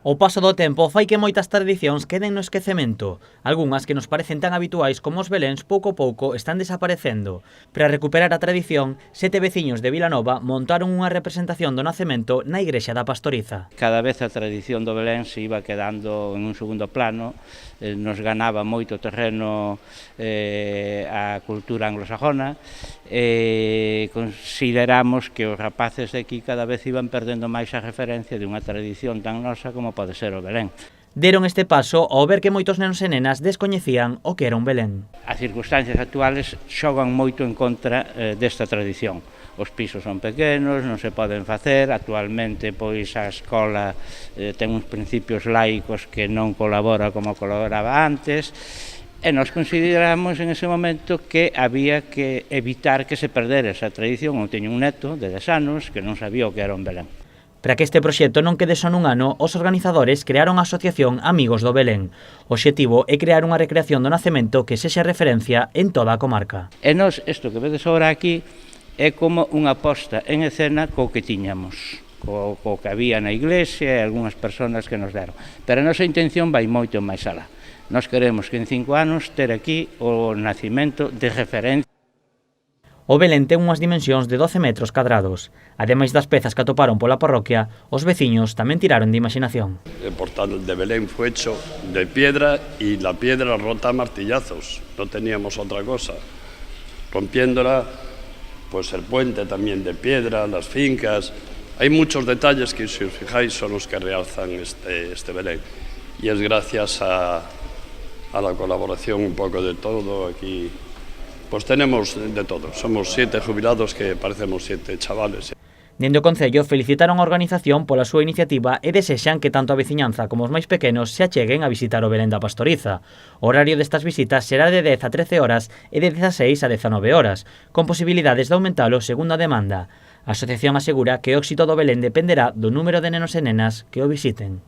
O paso do tempo fai que moitas tradicións queden no esquecemento. Algunhas que nos parecen tan habituais como os beléns pouco a pouco están desaparecendo. Para recuperar a tradición, 7 veciños de Vilanova montaron unha representación do nacemento na igrexa da Pastoriza. Cada vez a tradición do Belén se iba quedando en un segundo plano, nos ganaba moito terreno a cultura anglosajona, consideramos que os rapaces de aquí cada vez iban perdendo máis a referencia de unha tradición tan nosa como pode ser o Belén. Deron este paso ao ver que moitos nenos e nenas descoñecían o que era un Belén. As circunstancias actuales xogan moito en contra desta tradición. Os pisos son pequenos, non se poden facer, actualmente pois a escola ten uns principios laicos que non colabora como colaboraba antes, e nós consideramos en ese momento que había que evitar que se perdera esa tradición. Eu teño un neto de 10 anos que non sabía o que era un Belén. Para que este proxecto non quede só nun ano, os organizadores crearon a asociación Amigos do Belén. O obxectivo é crear unha recreación do nacemento que sexa referencia en toda a comarca. E nós, isto que vedes agora aquí, é como unha posta en escena co que tiñamos, co que había na iglesia e algunhas persoas que nos deron. Pero a nosa intención vai moito máis alá. Nós queremos que en 5 anos ter aquí o nacimento de referencia. O Belén ten unhas dimensións de 12 metros cadrados. Ademais das pezas que atoparon pola parroquia, os veciños tamén tiraron de imaginación. El portal de Belén fue hecho de piedra y la piedra rota a martillazos. No teníamos otra cosa. Rompiéndola, pues el puente también de piedra, las fincas. Hay muchos detalles que, si os fijáis, son los que realzan este Belén. Y es gracias a la colaboración un poco de todo aquí. Pues tenemos de todo, somos 7 jubilados que parecemos 7 chavales. Dende o Concello felicitaron a organización pola súa iniciativa e desexan que tanto a veciñanza como os máis pequenos se acheguen a visitar o Belén da Pastoriza. O horario destas visitas será de 10 a 13 horas e de 16 a 19 horas, con posibilidades de aumentalo segundo a demanda. A asociación asegura que o éxito do Belén dependerá do número de nenos e nenas que o visiten.